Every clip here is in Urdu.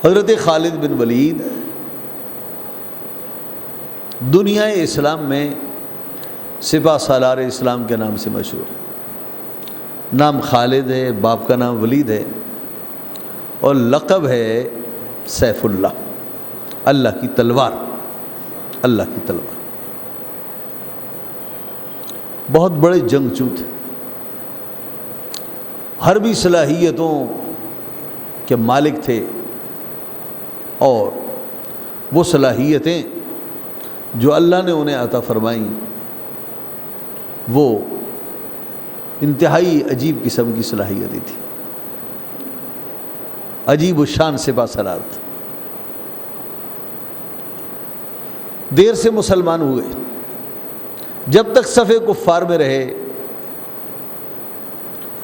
حضرت خالد بن ولید دنیا اسلام میں سپہ سالار اسلام کے نام سے مشہور ہے۔ نام خالد ہے، باپ کا نام ولید ہے، اور لقب ہے سیف اللہ، اللہ کی تلوار، اللہ کی تلوار۔ بہت بڑے جنگجو تھے، حربی صلاحیتوں کے مالک تھے، اور وہ صلاحیتیں جو اللہ نے انہیں عطا فرمائیں وہ انتہائی عجیب قسم کی صلاحیتیں تھیں، عجیب الشان سپہ سالار تھا۔ دیر سے مسلمان ہوئے، جب تک صف کفار میں رہے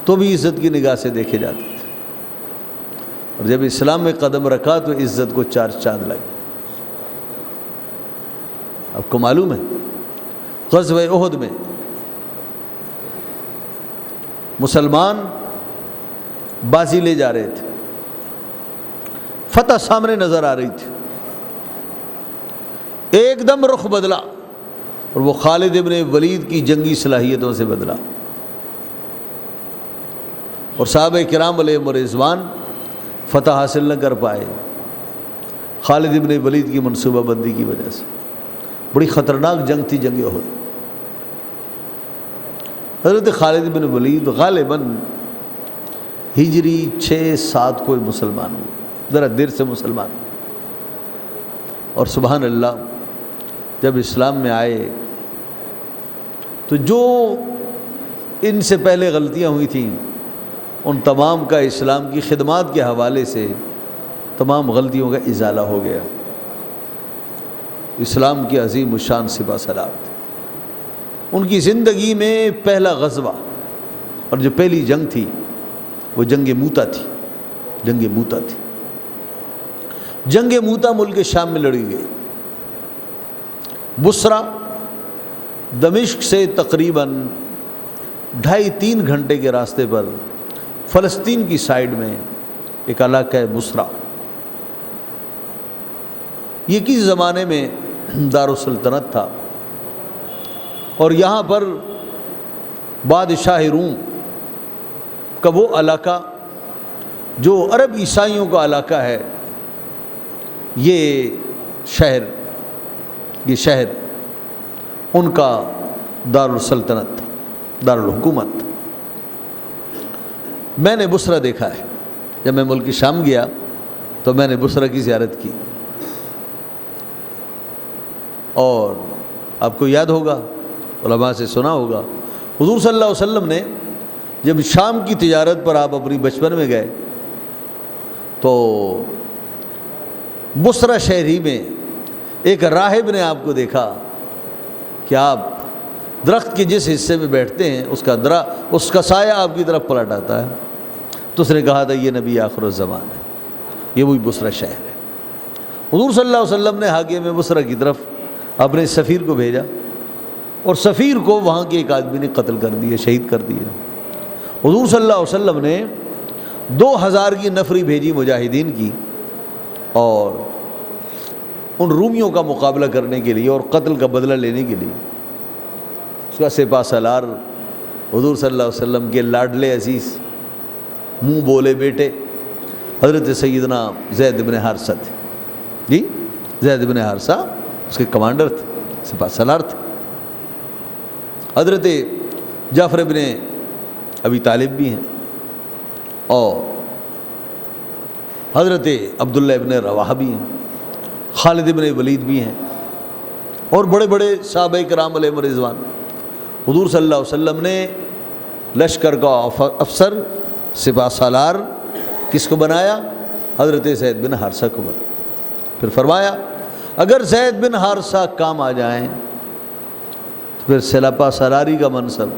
تو بھی عزت کی نگاہ سے دیکھے جاتے تھے، اور جب اسلام میں قدم رکھا تو عزت کو چار چاند لگے۔ آپ کو معلوم ہے غزوہ احد میں مسلمان بازی لے جا رہے تھے، فتح سامنے نظر آ رہی تھی، ایک دم رخ بدلا، اور وہ خالد ابن ولید کی جنگی صلاحیتوں سے بدلا، اور صحابہ کرام علیہم رضوان فتح حاصل نہ کر پائے خالد ابن ولید کی منصوبہ بندی کی وجہ سے۔ بڑی خطرناک جنگ تھی جنگ احد۔ حضرت خالد بن ولید غالباً ہجری 6-7 کو مسلمان ہوئے، ذرا دیر سے مسلمان ہوئے، اور سبحان اللہ جب اسلام میں آئے تو جو ان سے پہلے غلطیاں ہوئی تھیں ان تمام کا اسلام کی خدمات کے حوالے سے تمام غلطیوں کا ازالہ ہو گیا۔ اسلام کی عظیم الشان سپہ سالار تھے، ان کی زندگی میں پہلا غزوہ اور جو پہلی جنگ تھی وہ جنگ موتا تھی۔ جنگ موتا تھی، جنگ موتا ملک شام میں لڑی گئی۔ بصرہ دمشق سے تقریباً 2.5-3 گھنٹے کے راستے پر فلسطین کی سائیڈ میں ایک علاقہ ہے بصرہ۔ یہ کس زمانے میں دارالسلطنت تھا، اور یہاں پر بادشاہ روم کا وہ علاقہ جو عرب عیسائیوں کا علاقہ ہے، یہ شہر ان کا دارالسلطنت تھا، دارالحکومت۔ میں نے بصرہ دیکھا ہے، جب میں ملک شام گیا تو میں نے بصرہ کی زیارت کی، اور آپ کو یاد ہوگا، علماء سے سنا ہوگا، حضور صلی اللہ علیہ وسلم نے جب شام کی تجارت پر آپ اپنی بچپن میں گئے تو بصرہ شہری میں ایک راہب نے آپ کو دیکھا کہ آپ درخت کے جس حصے میں بیٹھتے ہیں اس کا سایہ آپ کی طرف پلٹ آتا ہے، تو اس نے کہا تھا یہ نبی آخر الزمان ہے، یہ وہی بصرہ شہر ہے۔ حضور صلی اللہ علیہ وسلم نے حاکم بصرہ کی طرف اپنے سفیر کو بھیجا، اور سفیر کو وہاں کے ایک آدمی نے قتل کر دیا، شہید کر دیا۔ حضور صلی اللہ علیہ وسلم نے 2000 کی نفری بھیجی مجاہدین کی، اور ان رومیوں کا مقابلہ کرنے کے لیے اور قتل کا بدلہ لینے کے لیے۔ اس کا سپہ سالار حضور صلی اللہ علیہ وسلم کے لاڈلے عزیز منہ بولے بیٹے حضرت سیدنا زید بن حارثہ تھے۔ جی، زید بن حارثہ اس کے کمانڈر تھے، سپہ سالار تھے۔ حضرت جعفر بن ابی طالب بھی ہیں، اور حضرت عبداللہ ابن رواحہ بھی ہیں، خالد ابن ولید بھی ہیں، اور بڑے بڑے صحابہ کرام علیہم رضوان۔ حضور صلی اللہ علیہ وسلم نے لشکر کا افسر سپہ سالار کس کو بنایا؟ حضرت زید بن حارثہ کو بنایا۔ پھر فرمایا اگر زید بن حارثہ کام آ جائیں تو پھر سپہ سالاری کا منصب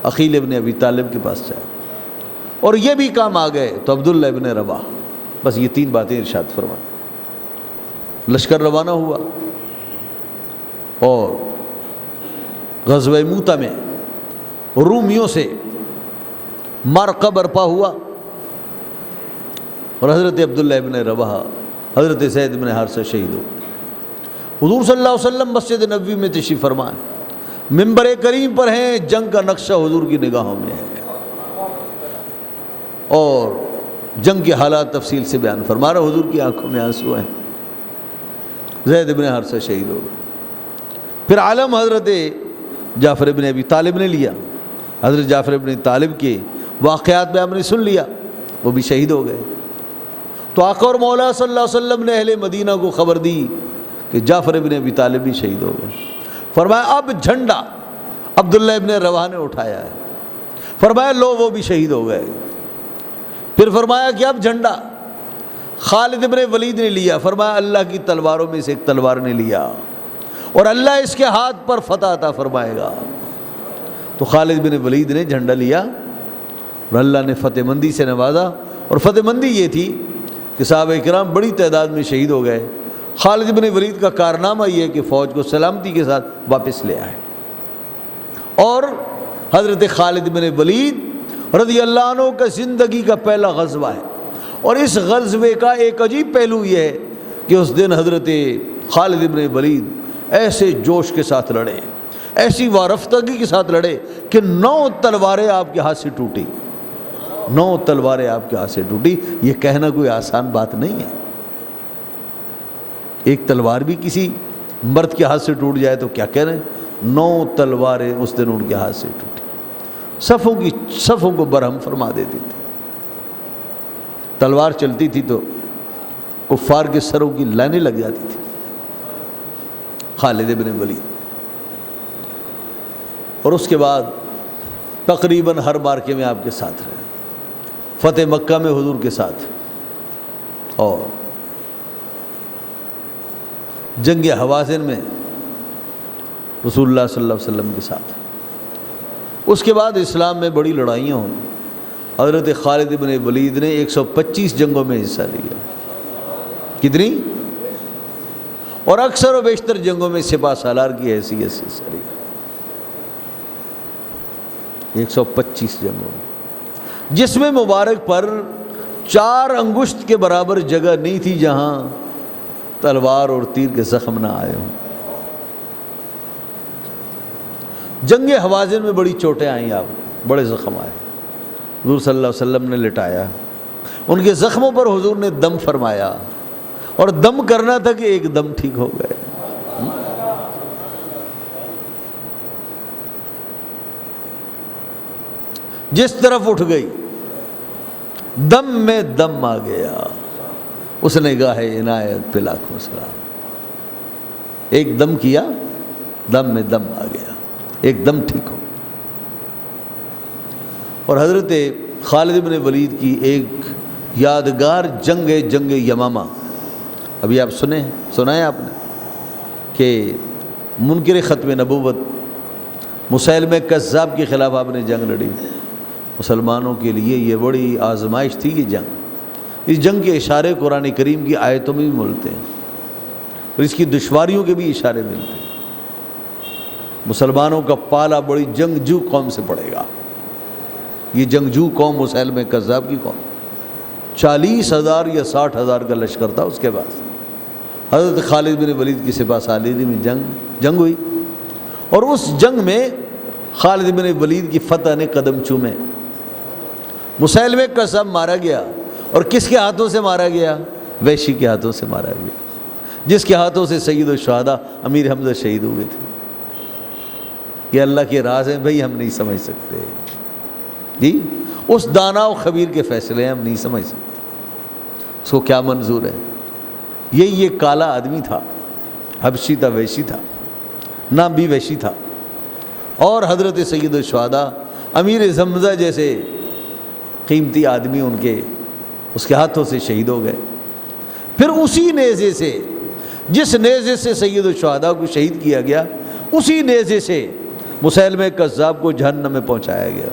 عقیل ابن ابی طالب کے پاس جائے، اور یہ بھی کام آ گئے تو عبداللہ ابن رواحہ۔ بس یہ 3 باتیں ارشاد فرمائیں۔ لشکر روانہ ہوا، اور غزوہ موتا میں رومیوں سے معرکہ برپا ہوا، اور حضرت عبداللہ ابن رواحہ حضرت زید بن حارثہ شہید ہو. حضور صلی اللہ علیہ وسلم مسجد نبوی میں تشریف فرما ہے، منبر کریم پر ہیں، جنگ کا نقشہ حضور کی نگاہوں میں ہے اور جنگ کے حالات تفصیل سے بیان فرما رہا. حضور کی آنکھوں میں آنسو ہیں. زید بن حارثہ شہید ہو گئے. پھر عالم حضرت جعفر بن ابی طالب نے لیا. حضرت جعفر بن طالب کے واقعات میں ہم نے سن لیا، وہ بھی شہید ہو گئے. تو آقا اور مولا صلی اللہ علیہ وسلم نے اہل مدینہ کو خبر دی کہ جعفر بن ابی طالب بھی شہید ہو گئے. فرمایا اب جھنڈا عبداللہ ابن رواحہ نے اٹھایا ہے. فرمایا لو وہ بھی شہید ہو گئے. پھر فرمایا کہ اب جھنڈا خالد ابن ولید نے لیا. فرمایا اللہ کی تلواروں میں سے ایک تلوار نے لیا اور اللہ اس کے ہاتھ پر فتح عطا فرمائے گا. تو خالد بن ولید نے جھنڈا لیا اور اللہ نے فتح مندی سے نوازا. اور فتح مندی یہ تھی کہ صحابہ کرام بڑی تعداد میں شہید ہو گئے. خالد بن ولید کا کارنامہ یہ ہے کہ فوج کو سلامتی کے ساتھ واپس لے آئے. اور حضرت خالد بن ولید رضی اللہ عنہ کا زندگی کا پہلا غزوہ ہے. اور اس غزوے کا ایک عجیب پہلو یہ ہے کہ اس دن حضرت خالد بن ولید ایسے جوش کے ساتھ لڑے، ایسی وارفتگی کے ساتھ لڑے کہ 9 تلواریں آپ کے ہاتھ سے ٹوٹی. 9 تلواریں آپ کے ہاتھ سے ٹوٹی. یہ کہنا کوئی آسان بات نہیں ہے. ایک تلوار بھی کسی مرد کے ہاتھ سے ٹوٹ جائے تو کیا کہہ رہے ہیں. 9 تلواریں اس دن ان کے ہاتھ سے ٹوٹی. صفوں کو برہم فرما دیتی تھی. تلوار چلتی تھی تو کفار کے سروں کی لائنیں لگ جاتی تھی. خالد بن ولید. اور اس کے بعد تقریباً ہر مارکے میں آپ کے ساتھ رہے. فتح مکہ میں حضور کے ساتھ اور جنگ حوازن میں رسول اللہ صلی اللہ علیہ وسلم کے ساتھ. اس کے بعد اسلام میں بڑی لڑائیاں ہوئیں. حضرت خالد بن ولید نے 125 جنگوں میں حصہ لیا. کتنی؟ اور اکثر و بیشتر جنگوں میں سپہ سالار کی حیثیت سے حصہ لیا. 125 جنگوں میں، جس میں مبارک پر 4 انگشت کے برابر جگہ نہیں تھی جہاں تلوار اور تیر کے زخم نہ آئے ہوں. جنگ حوازن میں بڑی چوٹیں آئیں، آپ بڑے زخم آئے. حضور صلی اللہ علیہ وسلم نے لٹایا. ان کے زخموں پر حضور نے دم فرمایا اور دم کرنا تھا کہ ایک دم ٹھیک ہو گئے. جس طرف اٹھ گئی دم میں دم آ گیا. اس نے گاہ عنایت پہ لاکھوں سلام. ایک دم کیا، دم میں دم آ گیا، ایک دم ٹھیک ہو. اور حضرت خالد بن ولید کی ایک یادگار جنگ ہے جنگ یمامہ. ابھی آپ سنا ہے آپ نے کہ منکر ختم نبوت مسیلمہ کذاب کے خلاف آپ نے جنگ لڑی. مسلمانوں کے لیے یہ بڑی آزمائش تھی یہ جنگ. اس جنگ کے اشارے قرآن کریم کی آیتوں میں بھی ملتے ہیں اور اس کی دشواریوں کے بھی اشارے ملتے ہیں. مسلمانوں کا پالا بڑی جنگجو قوم سے پڑے گا. یہ جنگجو قوم مسیلمہ کذاب کی قوم. 40,000 یا 60,000 کا لشکر تھا. اس کے بعد حضرت خالد بن ولید کی سپہ سالاری میں جنگ ہوئی اور اس جنگ میں خالد بن ولید کی فتح نے قدم چومے. مسیلمہ کذاب مارا گیا اور کس کے ہاتھوں سے مارا گیا؟ وحشی کے ہاتھوں سے مارا گیا، جس کے ہاتھوں سے سید الشہداء امیر حمزہ شہید ہوئے تھے. یہ اللہ کے راز ہیں بھائی، ہم نہیں سمجھ سکتے جی. اس دانا و خبیر کے فیصلے ہیں، ہم نہیں سمجھ سکتے اس کو کیا منظور ہے. یہ کالا آدمی تھا، حبشی تھا، وحشی تھا، نام بھی وحشی تھا. اور حضرت سید الشہداء امیر حمزہ جیسے قیمتی آدمی اس کے ہاتھوں سے شہید ہو گئے. پھر اسی نیزے سے، جس نیزے سے سید الشہداء کو شہید کیا گیا، اسی نیزے سے مسیلمہ کذاب کو جہنم میں پہنچایا گیا.